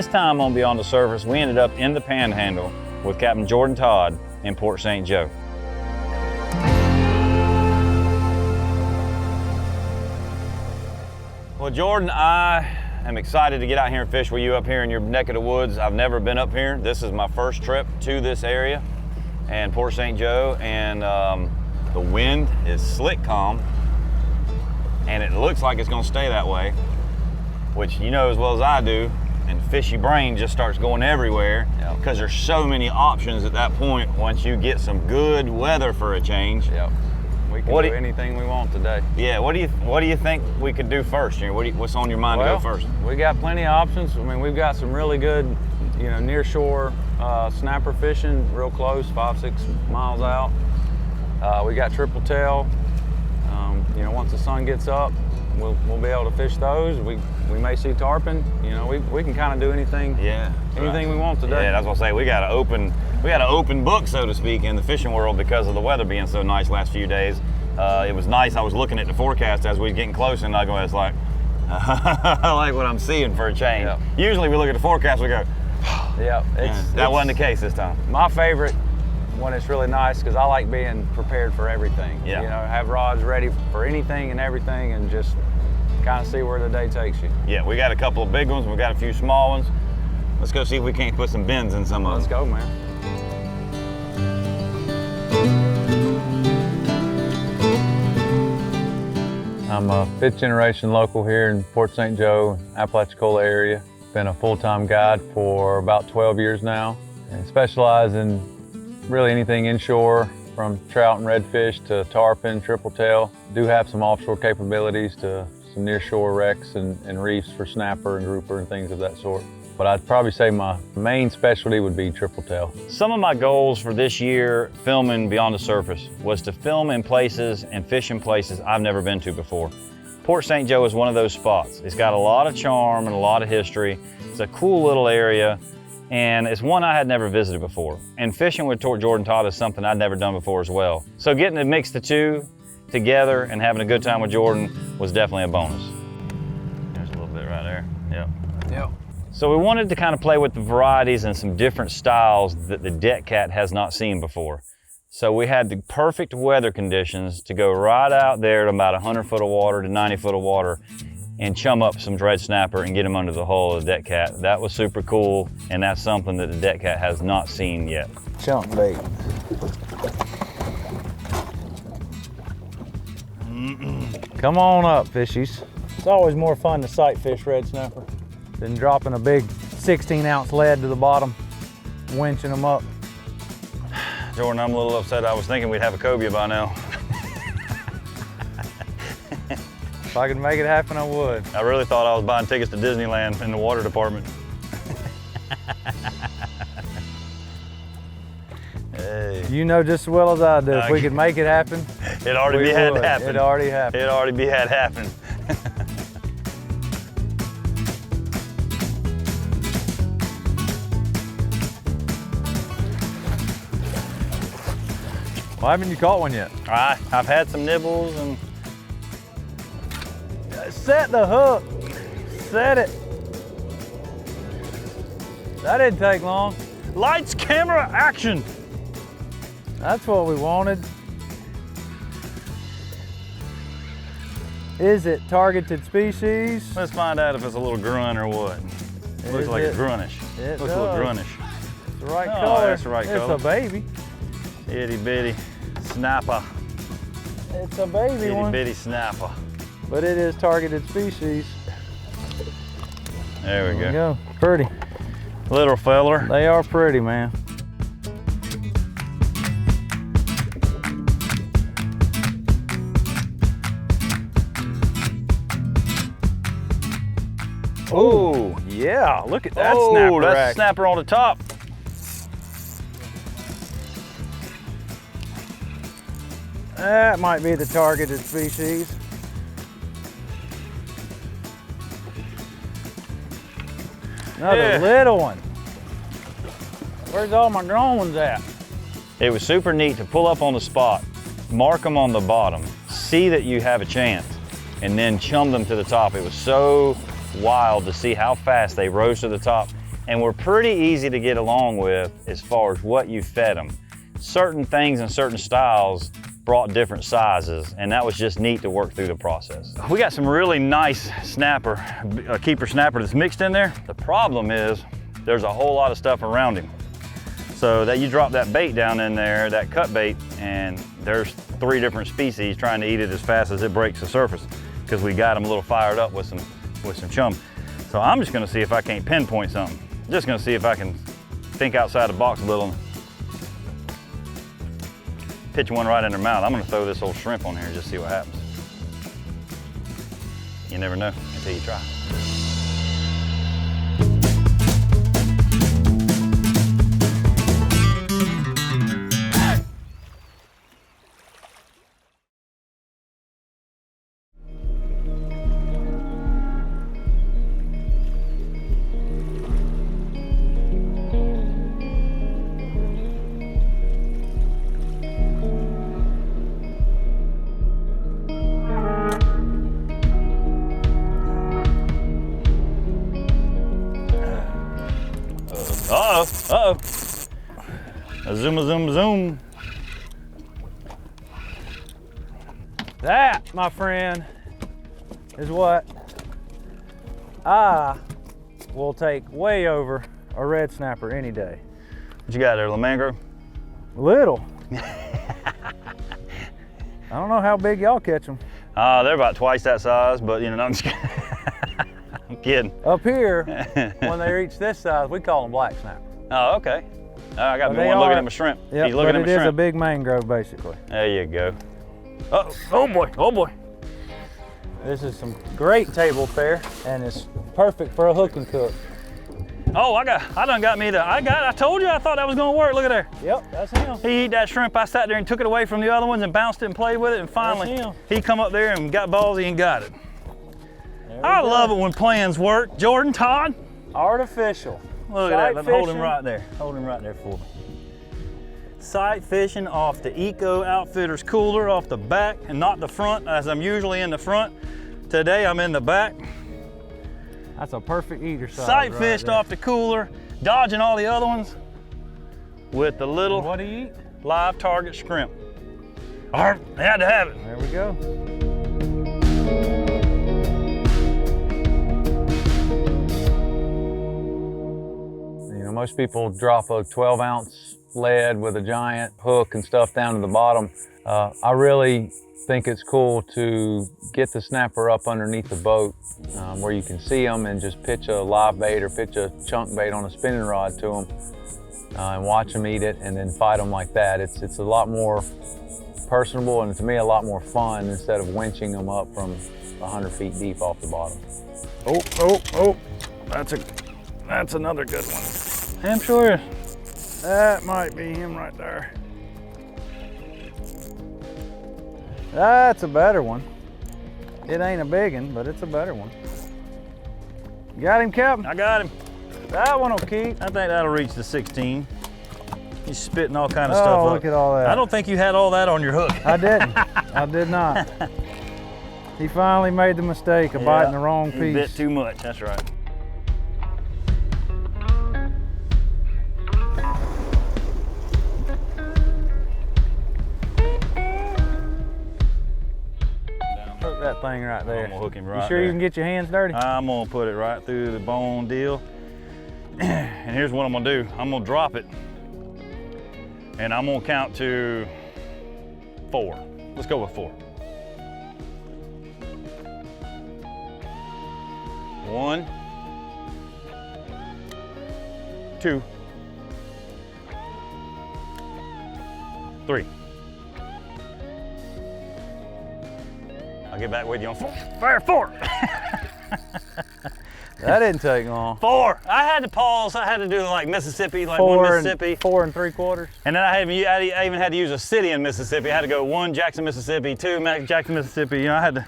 This time on Beyond the Surface, we ended up in the Panhandle with Captain Jordan Todd in Port St. Joe. Well, Jordan, I am excited to get out here and fish with you up here in your neck of the woods. I've never been up here. This is my first trip to this area and Port St. Joe, and the wind is slick calm, and it looks like it's gonna stay that way, which you know as well as I do, and fishy brain just starts going everywhere because there's so many options at that point once you get some good weather for a change. Yep. We can do anything we want today. Yeah, what do you think we could do first? You know, what's on your mind to go first? We got plenty of options. I mean, we've got some really good, you know, near shore snapper fishing, real close, 5-6 miles out. We got tripletail. You know, once the sun gets up, we'll be able to fish those. We may see tarpon. You know, we can kind of do anything. Yeah. Anything we want today. Yeah, that's what I say. We got an open book, so to speak, in the fishing world because of the weather being so nice last few days. It was nice. I was looking at the forecast as we were getting close, and I go, it's like, I like what I'm seeing for a change. Yep. Usually we look at the forecast, we go, yeah. That wasn't the case this time. My favorite when it's really nice, because I like being prepared for everything. Yeah. You know, have rods ready for anything and everything, and just kind of see where the day takes you. Yeah, we got a couple of big ones, we got a few small ones. Let's go see if we can't put some bends in some of them. Let's go, man. I'm a 5th generation local here in Port St. Joe, Apalachicola area. Been a full-time guide for about 12 years now, and specialize in really anything inshore, from trout and redfish to tarpon, tripletail. Do have some offshore capabilities to some nearshore wrecks and reefs for snapper and grouper and things of that sort. But I'd probably say my main specialty would be tripletail. Some of my goals for this year filming Beyond the Surface was to film in places and fish in places I've never been to before. Port St. Joe is one of those spots. It's got a lot of charm and a lot of history. It's a cool little area, and it's one I had never visited before. And fishing with Jordan Todd is something I'd never done before as well. So getting to mix the two together and having a good time with Jordan was definitely a bonus. There's a little bit right there. Yep. Yep. So we wanted to kind of play with the varieties and some different styles that the deck cat has not seen before. So we had the perfect weather conditions to go right out there to about 100 foot of water to 90 foot of water and chum up some dread snapper and get them under the hull of the deck cat. That was super cool, and that's something that the deck cat has not seen yet. Chunk bait. Come on up, fishies. It's always more fun to sight fish red snapper than dropping a big 16-ounce lead to the bottom, winching them up. Jordan, I'm a little upset. I was thinking we'd have a cobia by now. If I could make it happen, I would. I really thought I was buying tickets to Disneyland in the water department. Hey. You know just as well as I do, if we could make it happen, it already had happened. It already happened. It already had happened. Why haven't you caught one yet? I've had some nibbles and... Set the hook. Set it. That didn't take long. Lights, camera, action. That's what we wanted. Is it targeted species? Let's find out if it's a little grunt or what. Looks like it's gruntish. It looks a little gruntish. It's the right Oh, color. that's the right color. It's a baby. Itty bitty snapper. It's a baby Itty one. bitty snapper. But it is targeted species. There we There go. we go. Pretty. Little feller. They are pretty, man. Oh, yeah, look at that oh, snapper that's rack. a snapper on the top. That might be the targeted species. Another little one. Where's all my grown ones at? It was super neat to pull up on the spot, mark them on the bottom, see that you have a chance, and then chum them to the top. It was so wild to see how fast they rose to the top and were pretty easy to get along with as far as what you fed them. Certain things and certain styles brought different sizes, and that was just neat to work through the process. We got some really nice snapper, keeper snapper that's mixed in there. The problem is there's a whole lot of stuff around him. So that you drop that bait down in there, that cut bait, and there's 3 different species trying to eat it as fast as it breaks the surface, because we got them a little fired up with some chum. So I'm just gonna see if I can't pinpoint something. Just gonna see if I can think outside the box a little and pitch one right in their mouth. I'm gonna throw this old shrimp on here and just see what happens. You never know until you try. Uh-oh. A zoom. That, my friend, is what I will take way over a red snapper any day. What you got there, Lamangro? Little. I don't know how big y'all catch them. They're about twice that size, but you know, I'm just kidding. I'm kidding. Up here, when they reach this size, we call them black snapper. Oh, okay. I got one looking at my shrimp. Yep, He's looking at my shrimp. It is a big mangrove, basically. There you go. Oh boy. This is some great table fare, and it's perfect for a hook and cook. Oh, I told you I thought that was gonna work. Look at there. Yep, that's him. He ate that shrimp. I sat there and took it away from the other ones and bounced it and played with it, and finally he come up there and got ballsy and got it. I love it when plans work. Jordan, Todd. Artificial. Look at that. Let me hold him right there. Hold him right there for me. Sight fishing off the Eco Outfitters cooler off the back and not the front, as I'm usually in the front. Today I'm in the back. That's a perfect eater size. Sight fished off the cooler, dodging all the other ones with the little what do you eat? live target shrimp. All right, I had to have it. There we go. You know, most people drop a 12-ounce lead with a giant hook and stuff down to the bottom. I really think it's cool to get the snapper up underneath the boat where you can see them and just pitch a live bait or pitch a chunk bait on a spinning rod to them and watch them eat it and then fight them like that. It's a lot more personable and to me a lot more fun instead of winching them up from 100 feet deep off the bottom. Oh, that's another good one. I'm sure that might be him right there. That's a better one. It ain't a big one, but it's a better one. You got him, Captain? I got him. That one will keep. I think that'll reach the 16. He's spitting all kind of stuff up. Oh, look at all that. I don't think you had all that on your hook. I didn't. I did not. He finally made the mistake of biting the wrong piece. He bit too much, that's right. Hook that thing right there. I'm gonna hook him right You sure there. you can get your hands dirty? I'm gonna put it right through the bone deal. And here's what I'm gonna do. I'm gonna drop it. And I'm gonna count to 4. Let's go with 4. 1, 2, 3. I'll get back with you on 4. Fire 4. That didn't take long. 4. I had to pause. I had to do like Mississippi, like 1 Mississippi. 4 3/4. And then I even had to use a city in Mississippi. I had to go 1 Jackson, Mississippi, 2 Jackson, Mississippi. You know, I had to.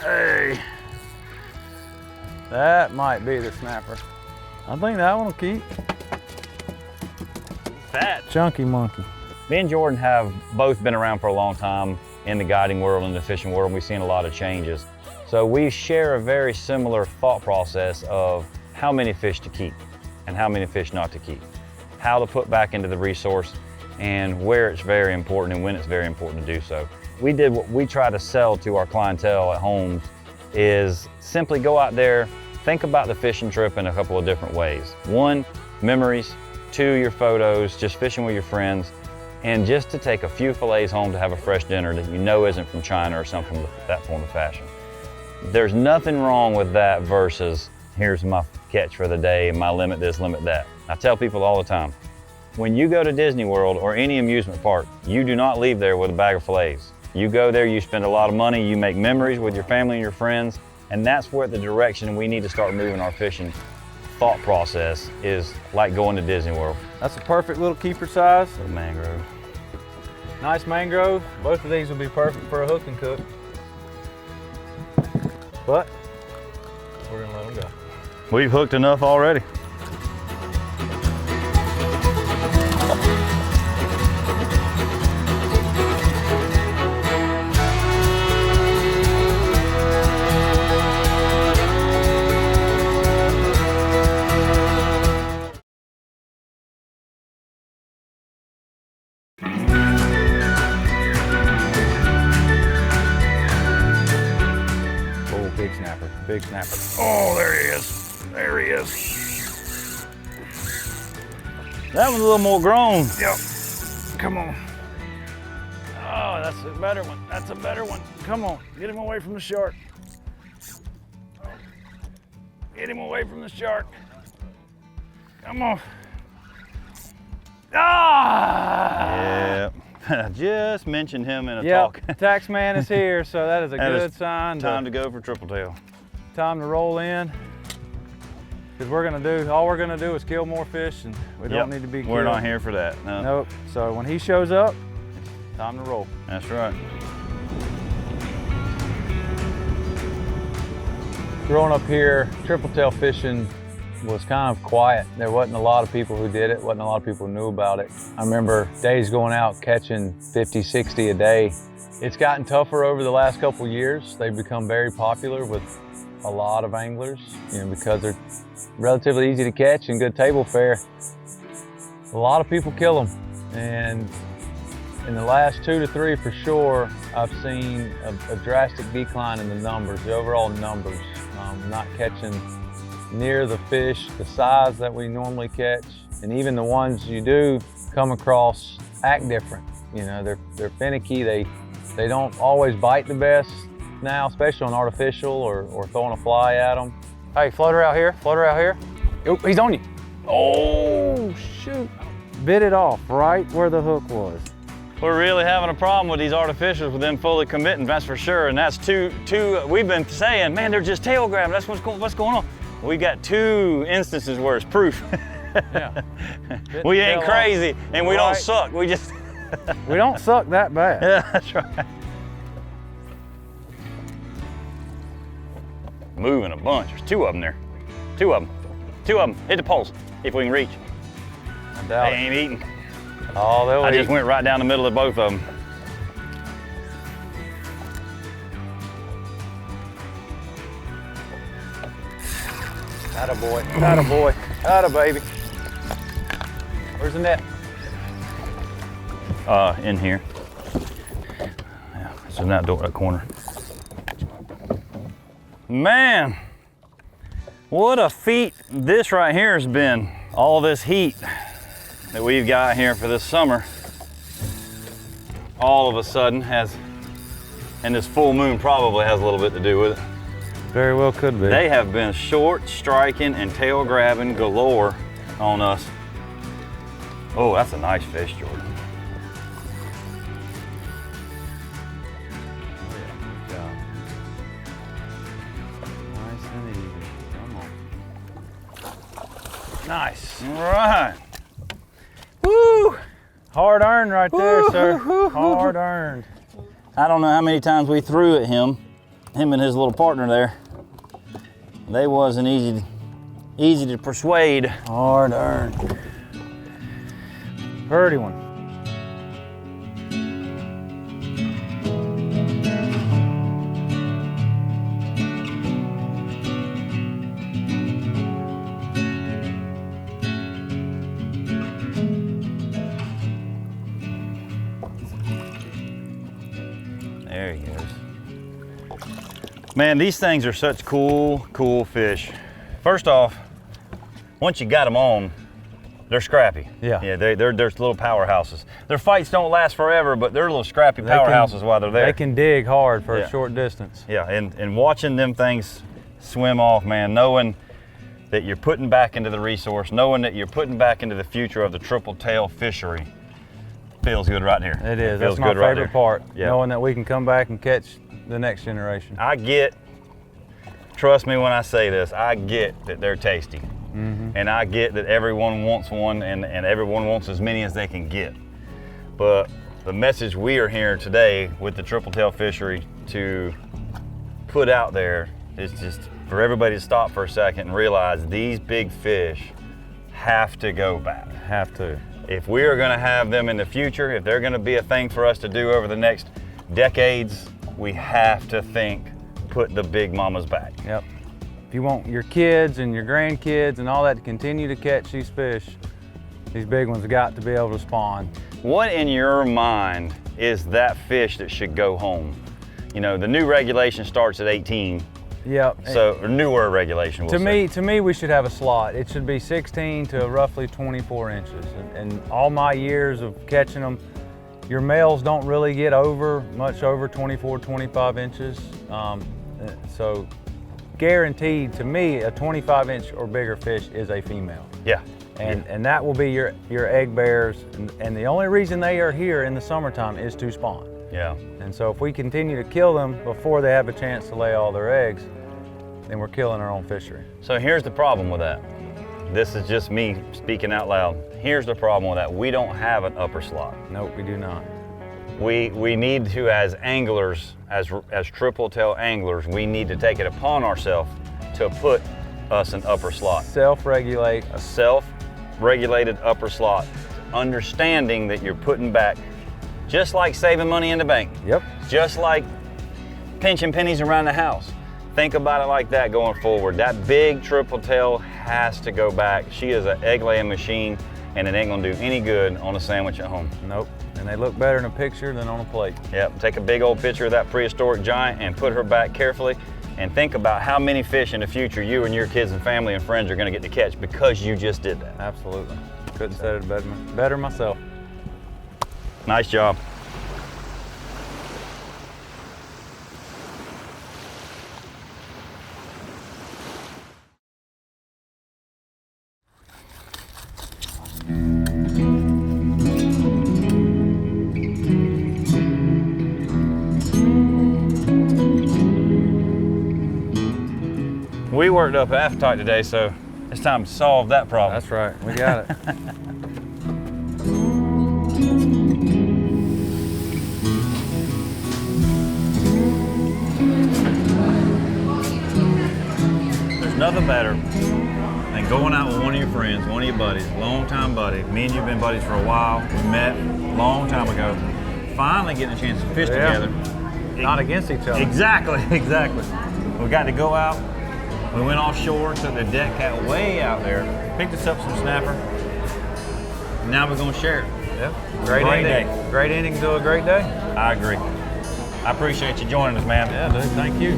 Hey. That might be the snapper. I think that one will keep. Fat. Chunky monkey. Me and Jordan have both been around for a long time in the guiding world and the fishing world. We've seen a lot of changes. So we share a very similar thought process of how many fish to keep and how many fish not to keep, how to put back into the resource, and where it's very important and when it's very important to do so. We did what we try to sell to our clientele at homes is simply go out there, think about the fishing trip in a couple of different ways. One, memories. Two, your photos, just fishing with your friends, and just to take a few fillets home to have a fresh dinner that you know isn't from China or something with that form of fashion. There's nothing wrong with that versus here's my catch for the day and my limit this, limit that. I tell people all the time, when you go to Disney World or any amusement park, you do not leave there with a bag of fillets. You go there, you spend a lot of money, you make memories with your family and your friends, and that's where the direction we need to start moving our fishing thought process is, like going to Disney World. That's a perfect little keeper size. Little mangrove. Nice mangrove. Both of these will be perfect for a hook and cook. But we're gonna let them go. We've hooked enough already. Big snapper. Oh, there he is. There he is. That one's a little more grown. Yep. Come on. Oh, that's a better one. That's a better one. Come on. Get him away from the shark. Get him away from the shark. Come on. Ah! Yeah. I just mentioned him in a talk. Tax man is here, so that is a good sign. Time to go for tripletail. Time to roll in, because all we're gonna do is kill more fish, and we don't need to be killed. We're not here for that. No. Nope. So when he shows up, time to roll. That's right. Growing up here, tripletail fishing was kind of quiet. There wasn't a lot of people who did it, wasn't a lot of people who knew about it. I remember days going out catching 50, 60 a day. It's gotten tougher over the last couple years. They've become very popular with a lot of anglers, because they're relatively easy to catch and good table fare. A lot of people kill them, and in the last 2 to 3 for sure, I've seen a drastic decline in the numbers, the overall numbers. Not catching near the fish, the size that we normally catch, and even the ones you do come across act different. They're finicky. They don't always bite the best now, especially on artificial or throwing a fly at them. Hey, floater out here, floater out here. Oh, he's on you. Oh, shoot. Bit it off right where the hook was. We're really having a problem with these artificials with them fully committing, that's for sure. And that's two, we've been saying, man, they're just tail grabbing. That's what's going on. We got 2 instances where it's proof. Yeah. We ain't crazy and we don't suck. We just. We don't suck that bad. Yeah, that's right. Moving a bunch. There's 2 of them there. 2 of them. 2 of them. Hit the poles if we can reach. I doubt They ain't eating. Oh, they'll I eat. just went right down the middle of both of them. Atta boy. Atta boy. Atta baby. Where's the net? In here. Yeah, it's in that door, that corner. Man, what a feat this right here has been. All this heat that we've got here for this summer, all of a sudden has, and this full moon probably has a little bit to do with it. Very well could be. They have been short striking and tail grabbing galore on us. Oh, that's a nice fish, Jordan. Nice. All right. Woo! Hard earned right there, sir. Hard earned. I don't know how many times we threw at him and his little partner there. They wasn't easy to persuade. Hard earned. Pretty one. There he goes. Man, these things are such cool fish. First off, once you got them on, they're scrappy. Yeah. They're little powerhouses. Their fights don't last forever, but they're little scrappy powerhouses while they're there. They can dig hard for a short distance. Yeah, and watching them things swim off, man, knowing that you're putting back into the resource, knowing that you're putting back into the future of the tripletail fishery, feels good right here. It is. Feels That's my good right favorite there. part, Yeah. knowing that we can come back and catch the next generation. Trust me when I say this, I get that they're tasty. And I get that everyone wants one and everyone wants as many as they can get. But the message we are hearing today with the tripletail fishery to put out there is just for everybody to stop for a second and realize these big fish have to go back. Have to. If we are gonna have them in the future, if they're gonna be a thing for us to do over the next decades, we have to think, put the big mamas back. Yep. If you want your kids and your grandkids and all that to continue to catch these fish, these big ones have got to be able to spawn. What in your mind is that fish that should go home? You know, the new regulation starts at 18. Yep. So, or newer regulation, we'll say. To me, we should have a slot. It should be 16 to roughly 24 inches. And all my years of catching them, your males don't really get much over 24, 25 inches. So guaranteed, to me, a 25-inch or bigger fish is a female. Yeah. And that will be your egg bearers. And the only reason they are here in the summertime is to spawn. Yeah. And so if we continue to kill them before they have a chance to lay all their eggs, then we're killing our own fishery. So here's the problem with that. This is just me speaking out loud. Here's the problem with that. We don't have an upper slot. Nope, we do not. We need to, as anglers, as tripletail anglers, we need to take it upon ourselves to put us an upper slot. Self-regulate. A self-regulated upper slot. Understanding that you're putting back, just like saving money in the bank. Yep. Just like pinching pennies around the house. Think about it like that going forward. That big tripletail has to go back. She is an egg laying machine, and it ain't gonna do any good on a sandwich at home. Nope. And they look better in a picture than on a plate. Yep, take a big old picture of that prehistoric giant and put her back carefully, and think about how many fish in the future you and your kids and family and friends are gonna get to catch because you just did that. Absolutely. Couldn't say it better myself. Nice job. We worked up an appetite today, so it's time to solve that problem. That's right, we got it. There's nothing better than going out with one of your friends, one of your buddies, longtime buddy. Me and you've been buddies for a while. We met a long time ago. Finally getting a chance to fish together. Not against each other. Exactly. We got to go out. We went offshore, took the deck cat way out there, picked us up some snapper. Now we're gonna share it. Yep. Great ending. day. Great ending to a great day. I agree. I appreciate you joining us, man. Yeah, dude, thank you.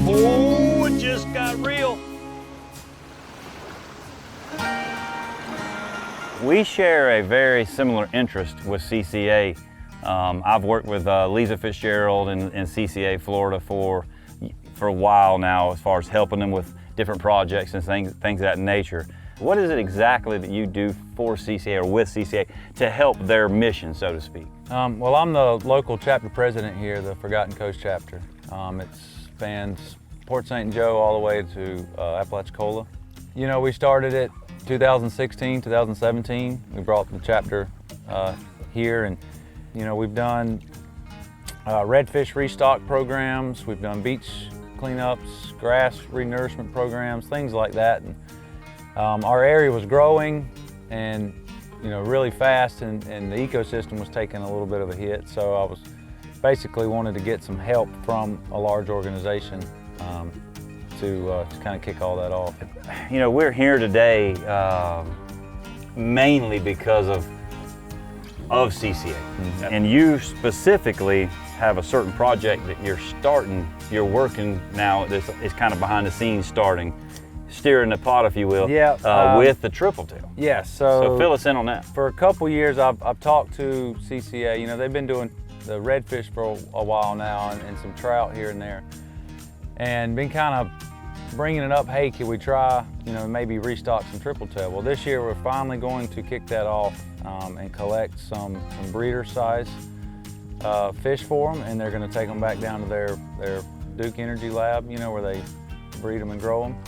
Oh, it just got real. We share a very similar interest with CCA. I've worked with Lisa Fitzgerald in CCA Florida for a while now, as far as helping them with different projects and things of that nature. What is it exactly that you do for CCA or with CCA to help their mission, so to speak? Well, I'm the local chapter president here, the Forgotten Coast chapter. It spans Port St.Joe all the way to Apalachicola. You know, we started it 2016, 2017. We brought the chapter here, and you know, we've done redfish restock programs, we've done beach cleanups, grass renourishment programs, things like that. And our area was growing and, you know, really fast, and the ecosystem was taking a little bit of a hit. So I was basically wanted to get some help from a large organization to kind of kick all that off. You know, we're here today mainly because of CCA. And you specifically have a certain project that you're working now, this is kind of behind the scenes starting, steering the pot, if you will, with the tripletail. Yeah, So fill us in on that. For a couple years, I've talked to CCA. You know, they've been doing the redfish for a while now and some trout here and there, and been kind of bringing it up, hey, can we try, you know, maybe restock some tripletail? Well, this year we're finally going to kick that off and collect some breeder size fish for them, and they're going to take them back down to their Duke Energy lab, you know, where they breed them and grow them,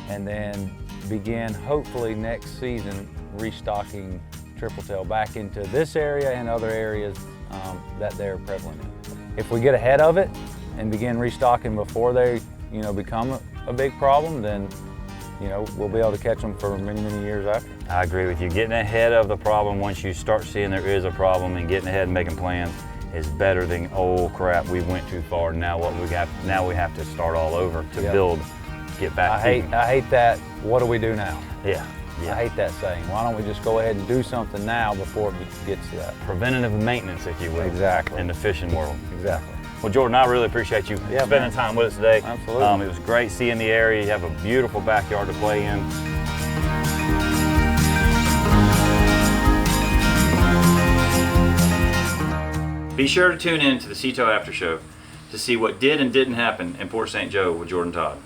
and then begin hopefully next season restocking tripletail back into this area and other areas that they're prevalent in. If we get ahead of it and begin restocking before they, you know, become a big problem, then, you know, we'll be able to catch them for many, many years after. I agree with you. Getting ahead of the problem once you start seeing there is a problem, and getting ahead and making plans is better than, oh crap, we went too far. Now we have to start all over to build, get back. I hate that. What do we do now? Yeah. I hate that saying. Why don't we just go ahead and do something now before it gets to that? Preventative maintenance, if you will. Exactly. In the fishing world. Exactly. Well, Jordan, I really appreciate you spending time with us today. Absolutely. It was great seeing the area. You have a beautiful backyard to play in. Be sure to tune in to the St.Joe After Show to see what did and didn't happen in Port St. Joe with Jordan Todd.